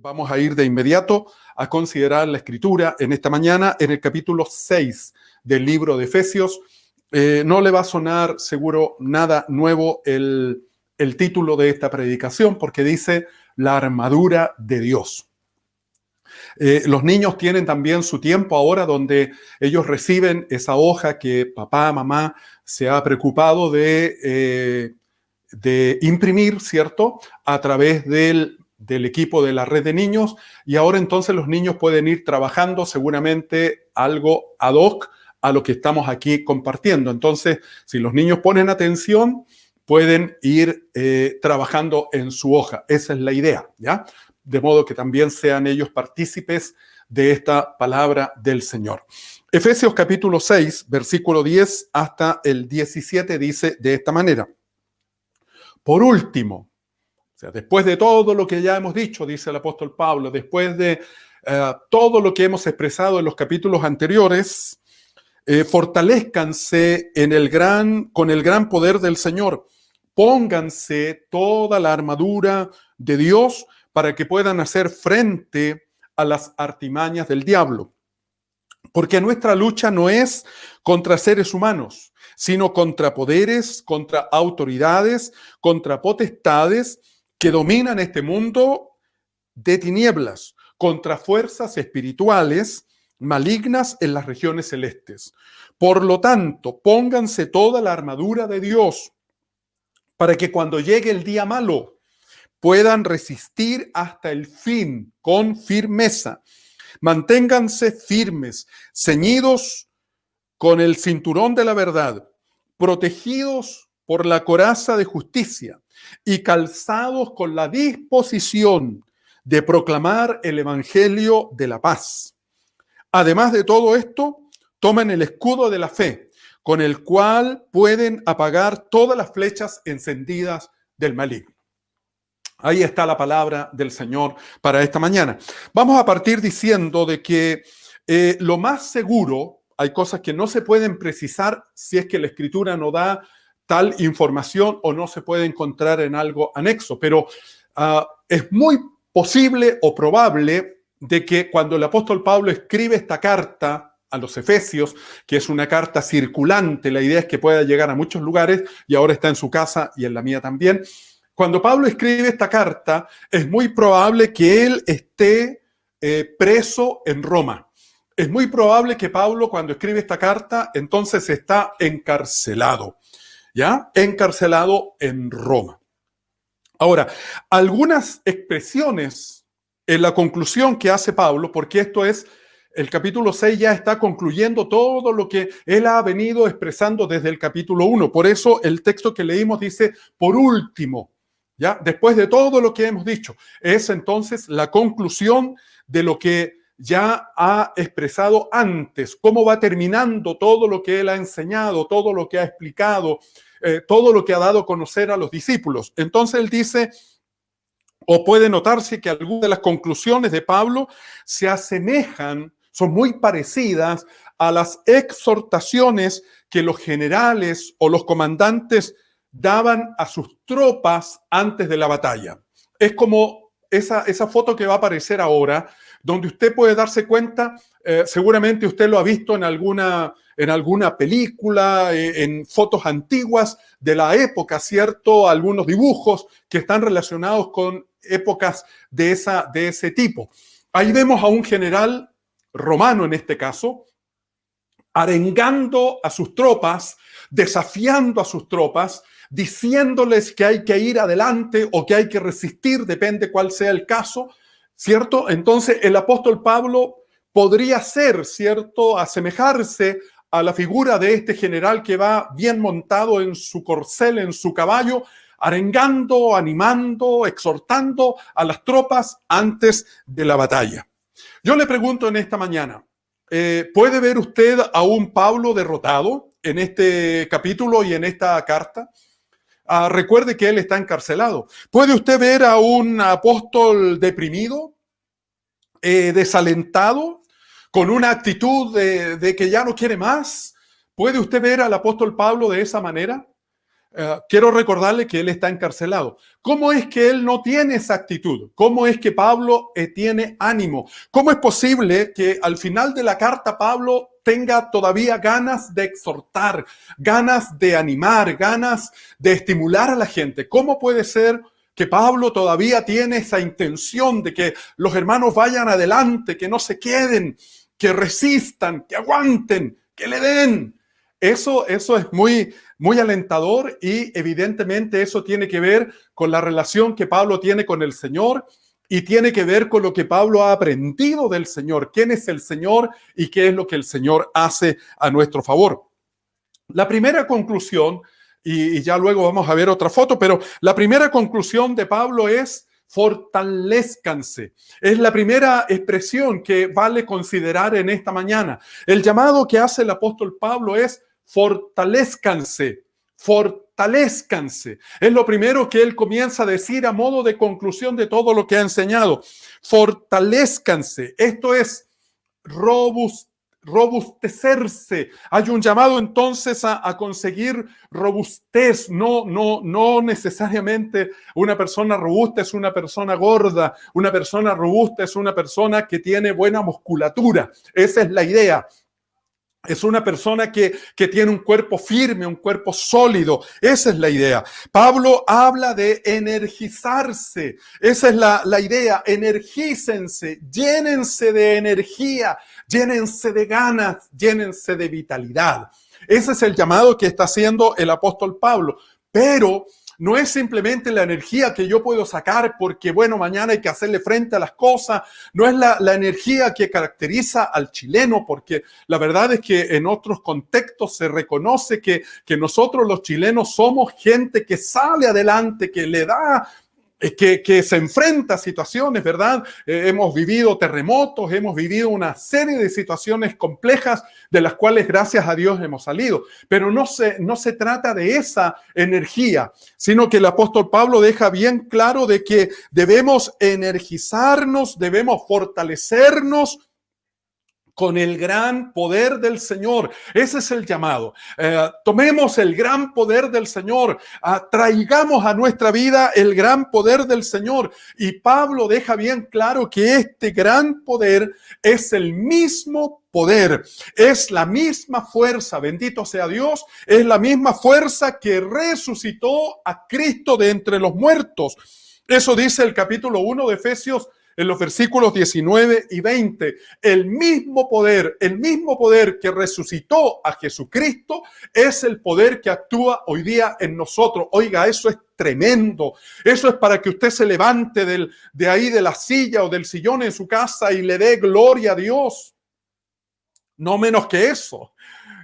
vamos a ir de inmediato a considerar la Escritura en esta mañana, en el capítulo 6 del libro de Efesios. No le va a sonar seguro nada nuevo el título de esta predicación, porque dice la armadura de Dios. Los niños tienen también su tiempo ahora donde ellos reciben esa hoja que papá, mamá se ha preocupado de imprimir, ¿cierto? A través del equipo de la red de niños, y ahora entonces los niños pueden ir trabajando seguramente algo ad hoc a lo que estamos aquí compartiendo. Entonces, si los niños ponen atención, pueden ir trabajando en su hoja. Esa es la idea, ¿ya? De modo que también sean ellos partícipes de esta palabra del Señor. Efesios capítulo 6, versículo 10 hasta el 17 dice de esta manera. Por último, o sea, después de todo lo que ya hemos dicho, dice el apóstol Pablo, después de todo lo que hemos expresado en los capítulos anteriores, fortalézcanse con el gran poder del Señor. Pónganse toda la armadura de Dios para que puedan hacer frente a las artimañas del diablo. Porque nuestra lucha no es contra seres humanos, sino contra poderes, contra autoridades, contra potestades que dominan este mundo de tinieblas, contra fuerzas espirituales malignas en las regiones celestes. Por lo tanto, pónganse toda la armadura de Dios para que cuando llegue el día malo puedan resistir hasta el fin con firmeza. Manténganse firmes, ceñidos con el cinturón de la verdad, protegidos por la coraza de justicia y calzados con la disposición de proclamar el evangelio de la paz. Además de todo esto, tomen el escudo de la fe, con el cual pueden apagar todas las flechas encendidas del maligno. Ahí está la palabra del Señor para esta mañana. Vamos a partir diciendo de que lo más seguro, hay cosas que no se pueden precisar si es que la Escritura no da tal información o no se puede encontrar en algo anexo, pero es muy posible o probable de que cuando el apóstol Pablo escribe esta carta a los Efesios, que es una carta circulante, la idea es que pueda llegar a muchos lugares y ahora está en su casa y en la mía también. Cuando Pablo escribe esta carta, es muy probable que él esté preso en Roma. Es muy probable que Pablo, cuando escribe esta carta, entonces está encarcelado, ¿ya? Encarcelado en Roma. Ahora, algunas expresiones en la conclusión que hace Pablo, porque esto es, el capítulo 6 ya está concluyendo todo lo que él ha venido expresando desde el capítulo 1. Por eso el texto que leímos dice, por último, ¿ya? Después de todo lo que hemos dicho, es entonces la conclusión de lo que ya ha expresado antes, cómo va terminando todo lo que él ha enseñado, todo lo que ha explicado, todo lo que ha dado a conocer a los discípulos. Entonces él dice, o puede notarse que algunas de las conclusiones de Pablo se asemejan, son muy parecidas a las exhortaciones que los generales o los comandantes daban a sus tropas antes de la batalla. Es como esa foto que va a aparecer ahora, donde usted puede darse cuenta, seguramente usted lo ha visto en alguna película, en fotos antiguas de la época, ¿cierto? Algunos dibujos que están relacionados con épocas de ese tipo. Ahí vemos a un general romano, en este caso, arengando a sus tropas, desafiando a sus tropas, diciéndoles que hay que ir adelante o que hay que resistir, depende cuál sea el caso, ¿cierto? Entonces el apóstol Pablo podría ser, ¿cierto?, asemejarse a la figura de este general que va bien montado en su corcel, en su caballo, arengando, animando, exhortando a las tropas antes de la batalla. Yo le pregunto en esta mañana, ¿puede ver usted a un Pablo derrotado en este capítulo y en esta carta? Recuerde que él está encarcelado. ¿Puede usted ver a un apóstol deprimido, desalentado, con una actitud de que ya no quiere más? ¿Puede usted ver al apóstol Pablo de esa manera? quiero recordarle que él está encarcelado. ¿Cómo es que él no tiene esa actitud? ¿Cómo es que Pablo tiene ánimo? ¿Cómo es posible que al final de la carta Pablo tenga todavía ganas de exhortar, ganas de animar, ganas de estimular a la gente? ¿Cómo puede ser que Pablo todavía tiene esa intención de que los hermanos vayan adelante, que no se queden, que resistan, que aguanten, que le den? Eso es muy alentador, y evidentemente eso tiene que ver con la relación que Pablo tiene con el Señor, y tiene que ver con lo que Pablo ha aprendido del Señor, quién es el Señor y qué es lo que el Señor hace a nuestro favor. La primera conclusión, y ya luego vamos a ver otra foto, pero la primera conclusión de Pablo es: fortalezcanse. Es la primera expresión que vale considerar en esta mañana. El llamado que hace el apóstol Pablo es: fortalezcanse, fortalezcanse. Es lo primero que él comienza a decir a modo de conclusión de todo lo que ha enseñado. Fortalezcanse. Esto es robustecerse. Hay un llamado entonces a conseguir robustez. No necesariamente una persona robusta es una persona gorda. Una persona robusta es una persona que tiene buena musculatura. Esa es la idea. Es una persona que tiene un cuerpo firme, un cuerpo sólido. Esa es la idea. Pablo habla de energizarse. Esa es la idea. Energícense, llénense de energía, llénense de ganas, llénense de vitalidad. Ese es el llamado que está haciendo el apóstol Pablo. Pero no es simplemente la energía que yo puedo sacar porque, bueno, mañana hay que hacerle frente a las cosas. No es la energía que caracteriza al chileno, porque la verdad es que en otros contextos se reconoce que nosotros los chilenos somos gente que sale adelante, que le da, que se enfrenta a situaciones, ¿verdad? Hemos vivido terremotos, hemos vivido una serie de situaciones complejas de las cuales, gracias a Dios, hemos salido. Pero no se trata de esa energía, sino que el apóstol Pablo deja bien claro de que debemos energizarnos, debemos fortalecernos con el gran poder del Señor. Ese es el llamado. Tomemos el gran poder del Señor, traigamos a nuestra vida el gran poder del Señor. Y Pablo deja bien claro que este gran poder es el mismo poder, es la misma fuerza, bendito sea Dios, es la misma fuerza que resucitó a Cristo de entre los muertos. Eso dice el capítulo 1 de Efesios, en los versículos 19 y 20, el mismo poder que resucitó a Jesucristo es el poder que actúa hoy día en nosotros. Oiga, eso es tremendo. Eso es para que usted se levante de ahí de la silla o del sillón en su casa y le dé gloria a Dios. No menos que eso.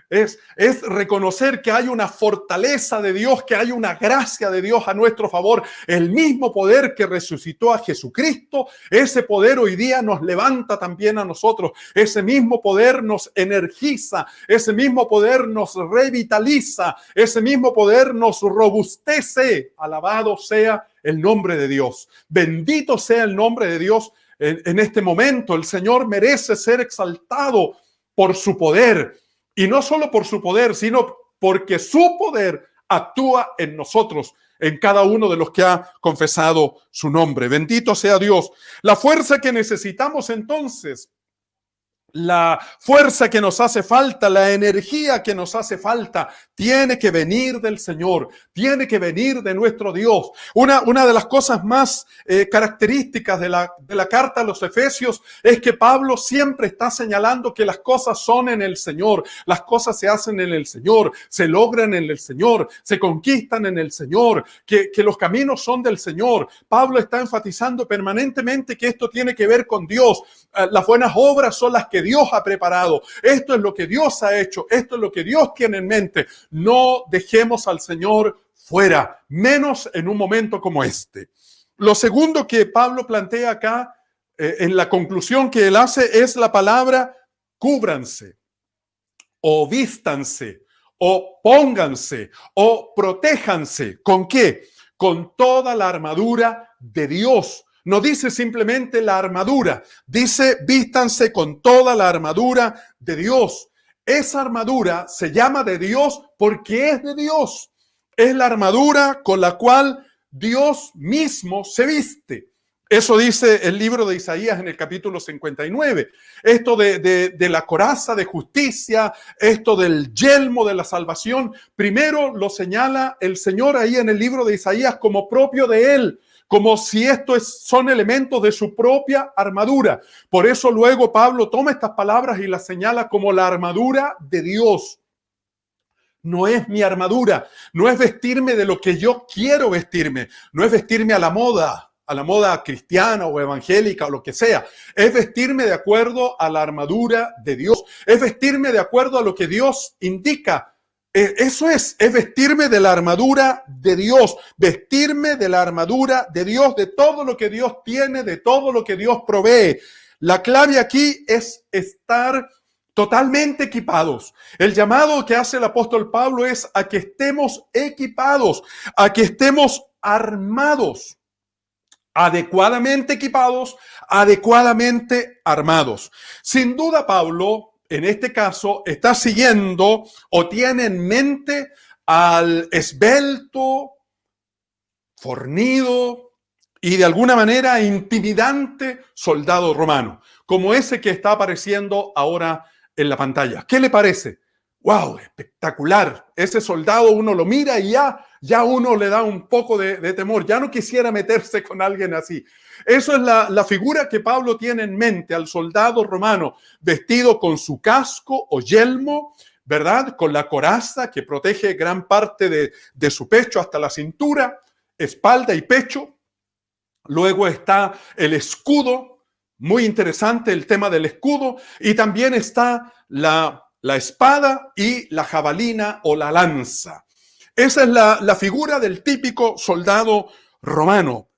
Es reconocer que hay una fortaleza de Dios, que hay una gracia de Dios a nuestro favor. El mismo poder que resucitó a Jesucristo, ese poder hoy día nos levanta también a nosotros. Ese mismo poder nos energiza, ese mismo poder nos revitaliza, ese mismo poder nos robustece. Alabado sea el nombre de Dios. Bendito sea el nombre de Dios en este momento. El Señor merece ser exaltado por su poder. Y no solo por su poder, sino porque su poder actúa en nosotros, en cada uno de los que ha confesado su nombre. Bendito sea Dios. La fuerza que necesitamos entonces, la fuerza que nos hace falta, la energía que nos hace falta, tiene que venir del Señor, tiene que venir de nuestro Dios. Una de las cosas más características de la carta a los Efesios es que Pablo siempre está señalando que las cosas son en el Señor, las cosas se hacen en el Señor, se logran en el Señor, se conquistan en el Señor, que los caminos son del Señor. Pablo está enfatizando permanentemente que esto tiene que ver con Dios. Las buenas obras son las que Dios ha preparado. Esto es lo que Dios ha hecho. Esto es lo que Dios tiene en mente. No dejemos al Señor fuera, menos en un momento como este. Lo segundo que Pablo plantea acá, en la conclusión que él hace, es la palabra cúbranse, o vístanse, o pónganse, o protéjanse. ¿Con qué? Con toda la armadura de Dios. No dice simplemente la armadura, dice vístanse con toda la armadura de Dios. Esa armadura se llama de Dios porque es de Dios. Es la armadura con la cual Dios mismo se viste. Eso dice el libro de Isaías en el capítulo 59. Esto de la coraza de justicia, esto del yelmo de la salvación, primero lo señala el Señor ahí en el libro de Isaías como propio de Él, como si son elementos de su propia armadura. Por eso luego Pablo toma estas palabras y las señala como la armadura de Dios. No es mi armadura, no es vestirme de lo que yo quiero vestirme, no es vestirme a la moda cristiana o evangélica o lo que sea. Es vestirme de acuerdo a la armadura de Dios, es vestirme de acuerdo a lo que Dios indica. Eso es vestirme de la armadura de Dios, vestirme de la armadura de Dios, de todo lo que Dios tiene, de todo lo que Dios provee. La clave aquí es estar totalmente equipados. El llamado que hace el apóstol Pablo es a que estemos equipados, a que estemos armados, adecuadamente equipados, adecuadamente armados. Sin duda, Pablo, en este caso, está siguiendo o tiene en mente al esbelto, fornido y de alguna manera intimidante soldado romano, como ese que está apareciendo ahora en la pantalla. ¿Qué le parece? ¡Wow! Espectacular. Ese soldado uno lo mira y ya uno le da un poco de temor. Ya no quisiera meterse con alguien así. Eso es la figura que Pablo tiene en mente, al soldado romano, vestido con su casco o yelmo, ¿verdad? Con la coraza que protege gran parte de su pecho hasta la cintura, espalda y pecho. Luego está el escudo. Muy interesante el tema del escudo, y también está la espada y la jabalina o la lanza. Esa es la figura del típico soldado romano.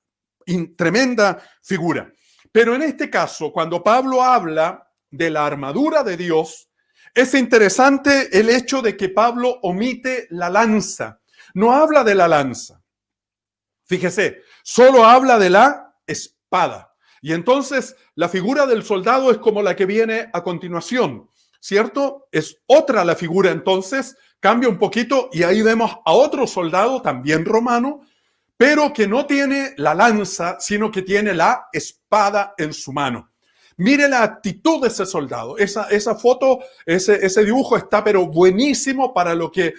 Tremenda figura. Pero en este caso, cuando Pablo habla de la armadura de Dios, es interesante el hecho de que Pablo omite la lanza. No habla de la lanza. Fíjese, solo habla de la espada. Y entonces la figura del soldado es como la que viene a continuación, ¿cierto? Es otra la figura, entonces cambia un poquito y ahí vemos a otro soldado también romano, pero que no tiene la lanza, sino que tiene la espada en su mano. Mire la actitud de ese soldado. Esa foto, ese dibujo está pero buenísimo para lo que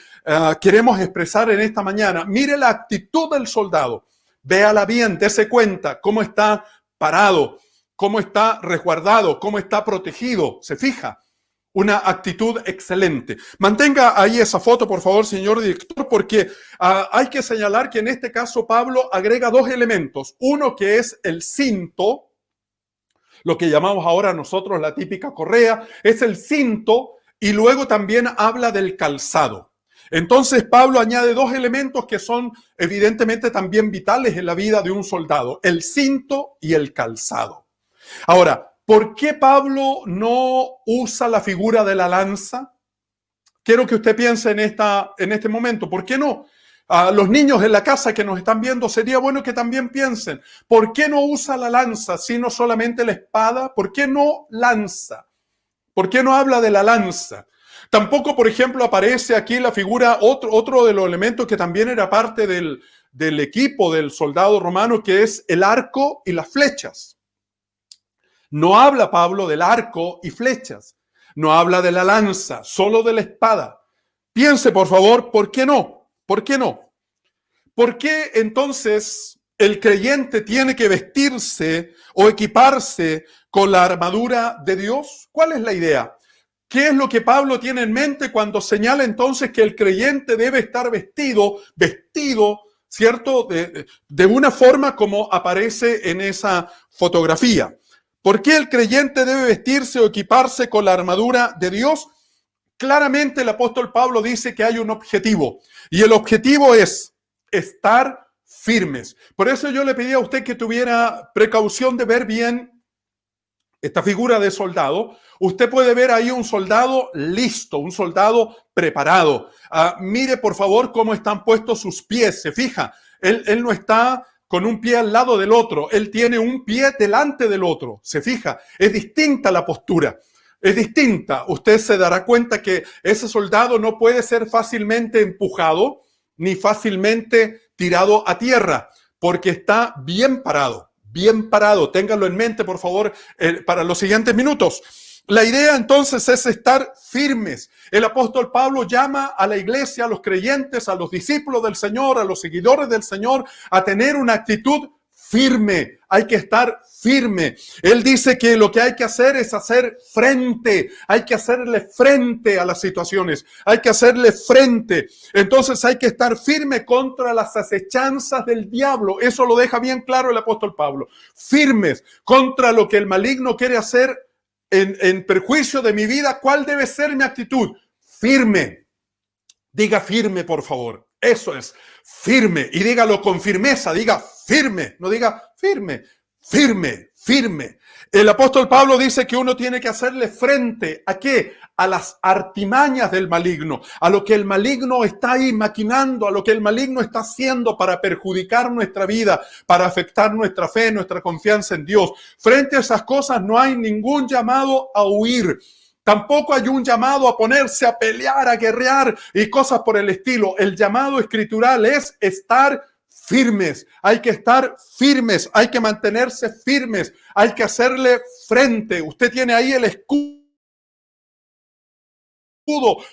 queremos expresar en esta mañana. Mire la actitud del soldado. Véala bien, dése cuenta cómo está parado, cómo está resguardado, cómo está protegido. ¿Se fija? Una actitud excelente. Mantenga ahí esa foto, por favor, señor director, porque hay que señalar que en este caso Pablo agrega dos elementos. Uno que es el cinto, lo que llamamos ahora nosotros la típica correa, es el cinto, y luego también habla del calzado. Entonces Pablo añade dos elementos que son evidentemente también vitales en la vida de un soldado, el cinto y el calzado. Ahora, ¿por qué Pablo no usa la figura de la lanza? Quiero que usted piense en este momento. ¿Por qué no? A los niños en la casa que nos están viendo, sería bueno que también piensen. ¿Por qué no usa la lanza, sino solamente la espada? ¿Por qué no lanza? ¿Por qué no habla de la lanza? Tampoco, por ejemplo, aparece aquí la figura, otro de los elementos que también era parte del equipo del soldado romano, que es el arco y las flechas. No habla Pablo del arco y flechas. No habla de la lanza, solo de la espada. Piense, por favor, ¿por qué no? ¿Por qué no? ¿Por qué entonces el creyente tiene que vestirse o equiparse con la armadura de Dios? ¿Cuál es la idea? ¿Qué es lo que Pablo tiene en mente cuando señala entonces que el creyente debe estar vestido, ¿cierto? De una forma como aparece en esa fotografía. ¿Por qué el creyente debe vestirse o equiparse con la armadura de Dios? Claramente el apóstol Pablo dice que hay un objetivo, y el objetivo es estar firmes. Por eso yo le pedí a usted que tuviera precaución de ver bien esta figura de soldado. Usted puede ver ahí un soldado listo, un soldado preparado. Mire por favor cómo están puestos sus pies, se fija. Él no está con un pie al lado del otro, él tiene un pie delante del otro, se fija. Es distinta la postura, es distinta. Usted se dará cuenta que ese soldado no puede ser fácilmente empujado, ni fácilmente tirado a tierra, porque está bien parado, bien parado. Ténganlo en mente, por favor, para los siguientes minutos. La idea entonces es estar firmes. El apóstol Pablo llama a la iglesia, a los creyentes, a los discípulos del Señor, a los seguidores del Señor, a tener una actitud firme. Hay que estar firme. Él dice que lo que hay que hacer es hacer frente. Hay que hacerle frente a las situaciones. Hay que hacerle frente. Entonces hay que estar firme contra las acechanzas del diablo. Eso lo deja bien claro el apóstol Pablo. Firmes contra lo que el maligno quiere hacer en perjuicio de mi vida. ¿Cuál debe ser mi actitud? Firme. Diga firme, por favor. Eso es, firme. Y dígalo con firmeza. Diga firme. No diga firme. Firme, firme. El apóstol Pablo dice que uno tiene que hacerle frente ¿a qué? A las artimañas del maligno, a lo que el maligno está ahí maquinando, a lo que el maligno está haciendo para perjudicar nuestra vida, para afectar nuestra fe, nuestra confianza en Dios. Frente a esas cosas no hay ningún llamado a huir. Tampoco hay un llamado a ponerse a pelear, a guerrear y cosas por el estilo. El llamado escritural es estar firmes. Hay que estar firmes, hay que mantenerse firmes, hay que hacerle frente. Usted tiene ahí el escudo,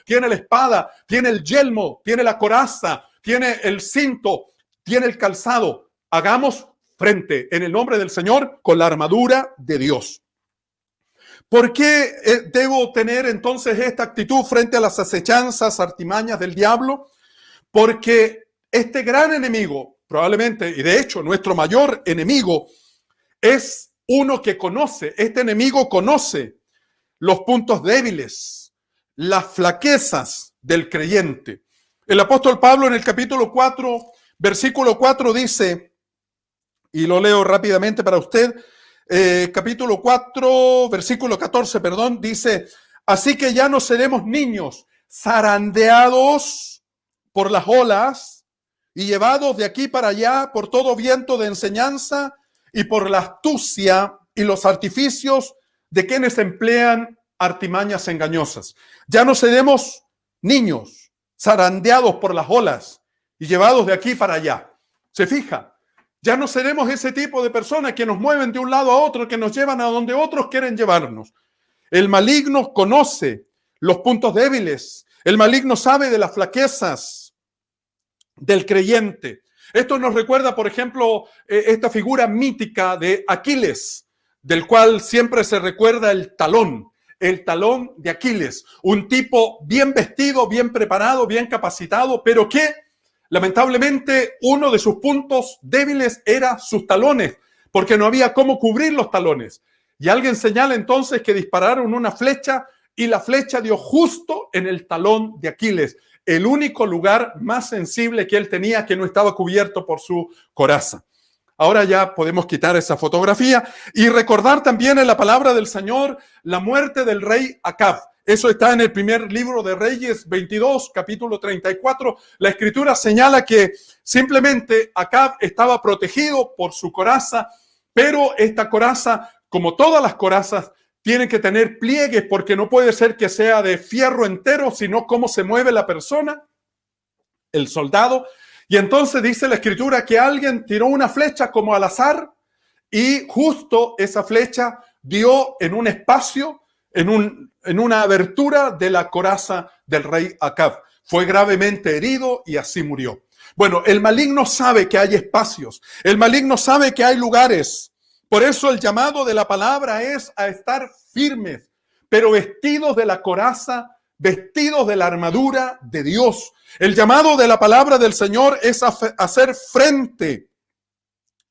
tiene la espada, tiene el yelmo, tiene la coraza, tiene el cinto, tiene el calzado. Hagamos frente en el nombre del Señor con la armadura de Dios. ¿Por qué debo tener entonces esta actitud frente a las acechanzas, artimañas del diablo? Porque este gran enemigo, probablemente, y de hecho nuestro mayor enemigo, es uno que conoce. Este enemigo conoce los puntos débiles, las flaquezas del creyente. El apóstol Pablo en el capítulo 4, versículo 4 dice, y lo leo rápidamente para usted, capítulo 4, versículo 14, dice, así que ya no seremos niños zarandeados por las olas y llevados de aquí para allá por todo viento de enseñanza y por la astucia y los artificios de quienes emplean artimañas engañosas. Ya no seremos niños zarandeados por las olas y llevados de aquí para allá. ¿Se fija? Ya no seremos ese tipo de personas que nos mueven de un lado a otro, que nos llevan a donde otros quieren llevarnos. El maligno conoce los puntos débiles. El maligno sabe de las flaquezas del creyente. Esto nos recuerda, por ejemplo, esta figura mítica de Aquiles, del cual siempre se recuerda el talón de Aquiles. Un tipo bien vestido, bien preparado, bien capacitado, pero que lamentablemente, uno de sus puntos débiles era sus talones, porque no había cómo cubrir los talones. Y alguien señala entonces que dispararon una flecha y la flecha dio justo en el talón de Aquiles, el único lugar más sensible que él tenía que no estaba cubierto por su coraza. Ahora ya podemos quitar esa fotografía y recordar también en la palabra del Señor la muerte del rey Acab. Eso está en el primer libro de Reyes 22, capítulo 34. La escritura señala que simplemente Acab estaba protegido por su coraza, pero esta coraza, como todas las corazas, tiene que tener pliegues porque no puede ser que sea de fierro entero, sino cómo se mueve la persona, el soldado. Y entonces dice la escritura que alguien tiró una flecha como al azar y justo esa flecha dio en un espacio, en una abertura de la coraza del rey Acab. Fue gravemente herido y así murió. Bueno, el maligno sabe que hay espacios. El maligno sabe que hay lugares. Por eso el llamado de la palabra es a estar firmes, pero vestidos de la coraza, vestidos de la armadura de Dios. El llamado de la palabra del Señor es a hacer frente,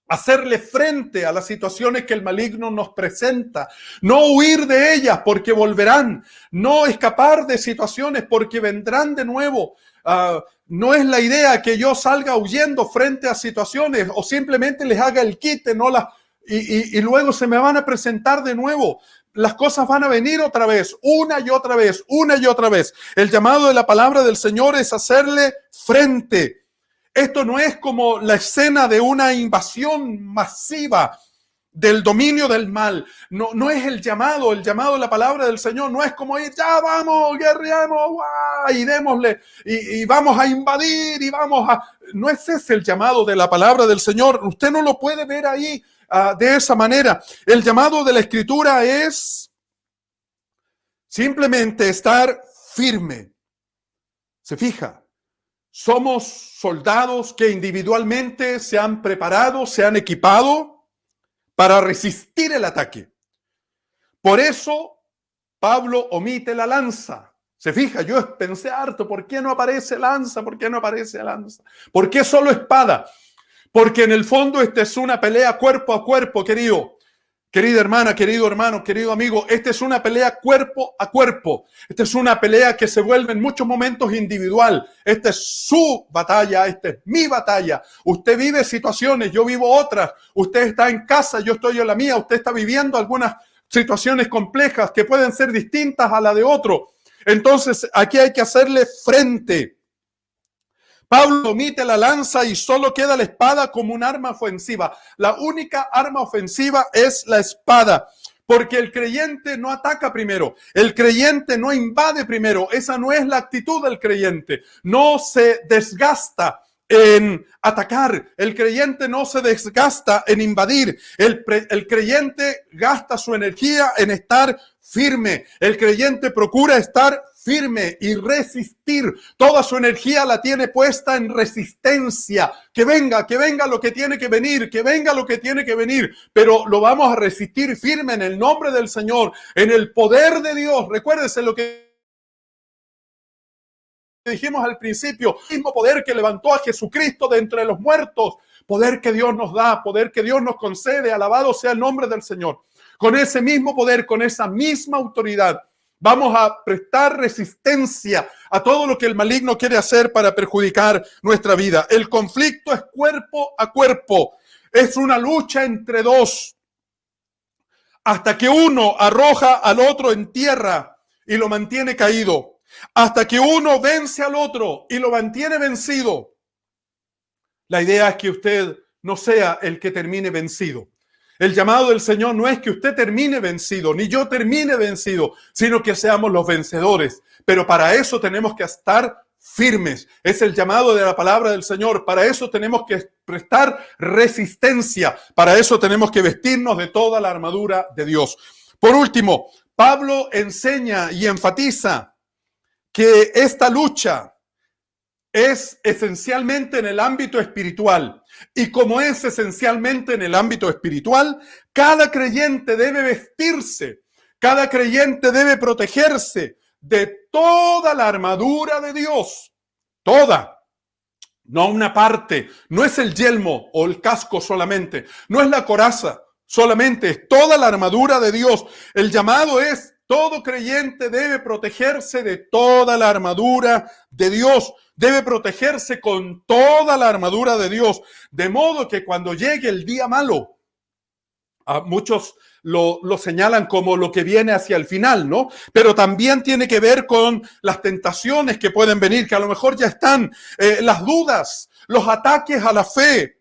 hacerle frente a las situaciones que el maligno nos presenta, no huir de ellas porque volverán, no escapar de situaciones porque vendrán de nuevo. No es la idea que yo salga huyendo frente a situaciones o simplemente les haga el quite, y luego se me van a presentar de nuevo. Las cosas van a venir otra vez, una y otra vez, una y otra vez. El llamado de la palabra del Señor es hacerle frente. Esto no es como la escena de una invasión masiva del dominio del mal. No es el llamado de la palabra del Señor, no es como ir, ya vamos, guerreemos, y démosle, y vamos a invadir, no es ese el llamado de la palabra del Señor. Usted no lo puede ver ahí de esa manera. El llamado de la Escritura es simplemente estar firme. ¿Se fija? Somos soldados que individualmente se han preparado, se han equipado para resistir el ataque. Por eso Pablo omite la lanza. Se fija, yo pensé harto, ¿por qué no aparece lanza? ¿Por qué no aparece lanza? ¿Por qué solo espada? Porque en el fondo esta es una pelea cuerpo a cuerpo, querido. Querida hermana, querido hermano, querido amigo, esta es una pelea cuerpo a cuerpo. Esta es una pelea que se vuelve en muchos momentos individual. Esta es su batalla, esta es mi batalla. Usted vive situaciones, yo vivo otras. Usted está en casa, yo estoy en la mía. Usted está viviendo algunas situaciones complejas que pueden ser distintas a la de otro. Entonces, aquí hay que hacerle frente. Pablo omite la lanza y solo queda la espada como un arma ofensiva. La única arma ofensiva es la espada, porque el creyente no ataca primero, el creyente no invade primero. Esa no es la actitud del creyente. No se desgasta en atacar, el creyente no se desgasta en invadir, el creyente gasta su energía en estar firme, el creyente procura estar firme y resistir. Toda su energía la tiene puesta en resistencia. Que venga lo que tiene que venir, que venga lo que tiene que venir, pero lo vamos a resistir firme en el nombre del Señor, en el poder de Dios. Recuérdese lo que dijimos al principio, el mismo poder que levantó a Jesucristo de entre los muertos, poder que Dios nos da, poder que Dios nos concede, alabado sea el nombre del Señor. Con ese mismo poder, con esa misma autoridad, vamos a prestar resistencia a todo lo que el maligno quiere hacer para perjudicar nuestra vida. El conflicto es cuerpo a cuerpo, es una lucha entre dos, hasta que uno arroja al otro en tierra y lo mantiene caído. Hasta que uno vence al otro y lo mantiene vencido. La idea es que usted no sea el que termine vencido. El llamado del Señor no es que usted termine vencido, ni yo termine vencido, sino que seamos los vencedores. Pero para eso tenemos que estar firmes. Es el llamado de la palabra del Señor. Para eso tenemos que prestar resistencia. Para eso tenemos que vestirnos de toda la armadura de Dios. Por último, Pablo enseña y enfatiza que esta lucha es esencialmente en el ámbito espiritual. Y como es esencialmente en el ámbito espiritual, cada creyente debe vestirse, cada creyente debe protegerse de toda la armadura de Dios. Toda. No una parte. No es el yelmo o el casco solamente. No es la coraza solamente. Es toda la armadura de Dios. El llamado es: todo creyente debe protegerse de toda la armadura de Dios. Debe protegerse con toda la armadura de Dios. De modo que cuando llegue el día malo, muchos lo señalan como lo que viene hacia el final, ¿no? Pero también tiene que ver con las tentaciones que pueden venir, que a lo mejor ya están, las dudas, los ataques a la fe,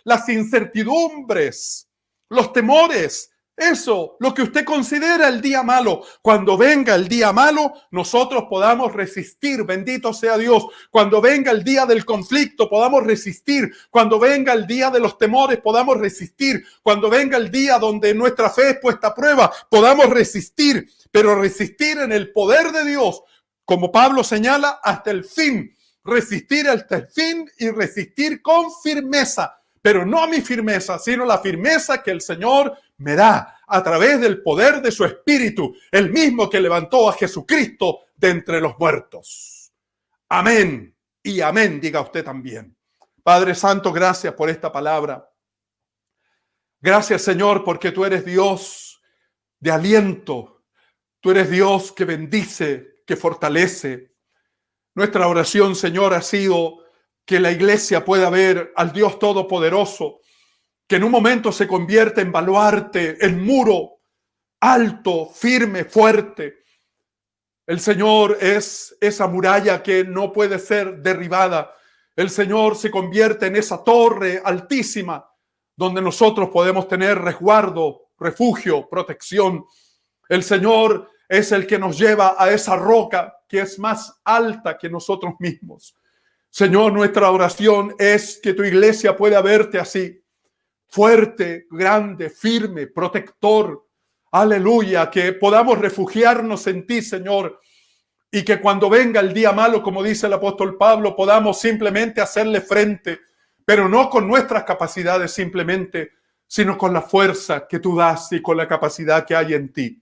las incertidumbres, los temores. Eso, lo que usted considera el día malo. Cuando venga el día malo, nosotros podamos resistir, bendito sea Dios. Cuando venga el día del conflicto, podamos resistir. Cuando venga el día de los temores, podamos resistir. Cuando venga el día donde nuestra fe es puesta a prueba, podamos resistir. Pero resistir en el poder de Dios, como Pablo señala, hasta el fin. Resistir hasta el fin y resistir con firmeza. Pero no mi firmeza, sino la firmeza que el Señor me da a través del poder de su Espíritu, el mismo que levantó a Jesucristo de entre los muertos. Amén y amén, diga usted también. Padre Santo, gracias por esta palabra. Gracias, Señor, porque tú eres Dios de aliento. Tú eres Dios que bendice, que fortalece. Nuestra oración, Señor, ha sido que la iglesia pueda ver al Dios Todopoderoso, que en un momento se convierte en baluarte, en muro alto, firme, fuerte. El Señor es esa muralla que no puede ser derribada. El Señor se convierte en esa torre altísima donde nosotros podemos tener resguardo, refugio, protección. El Señor es el que nos lleva a esa roca que es más alta que nosotros mismos. Señor, nuestra oración es que tu iglesia pueda verte así, fuerte, grande, firme, protector. Aleluya, que podamos refugiarnos en ti, Señor, y que cuando venga el día malo, como dice el apóstol Pablo, podamos simplemente hacerle frente, pero no con nuestras capacidades simplemente, sino con la fuerza que tú das y con la capacidad que hay en ti.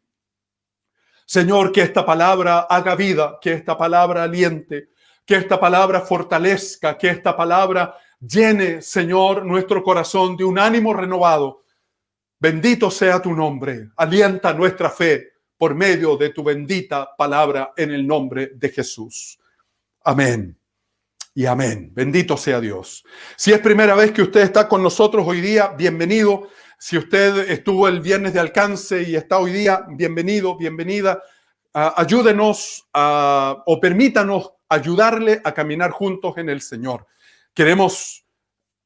Señor, que esta palabra haga vida, que esta palabra aliente, que esta palabra fortalezca, que esta palabra llene, Señor, nuestro corazón de un ánimo renovado. Bendito sea tu nombre. Alienta nuestra fe por medio de tu bendita palabra en el nombre de Jesús. Amén y amén. Bendito sea Dios. Si es primera vez que usted está con nosotros hoy día, bienvenido. Si usted estuvo el viernes de alcance y está hoy día, bienvenido, bienvenida. Ayúdenos o permítanos ayudarle a caminar juntos en el Señor. Queremos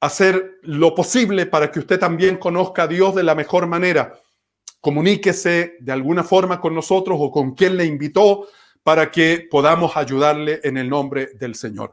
hacer lo posible para que usted también conozca a Dios de la mejor manera. Comuníquese de alguna forma con nosotros o con quien le invitó para que podamos ayudarle en el nombre del Señor.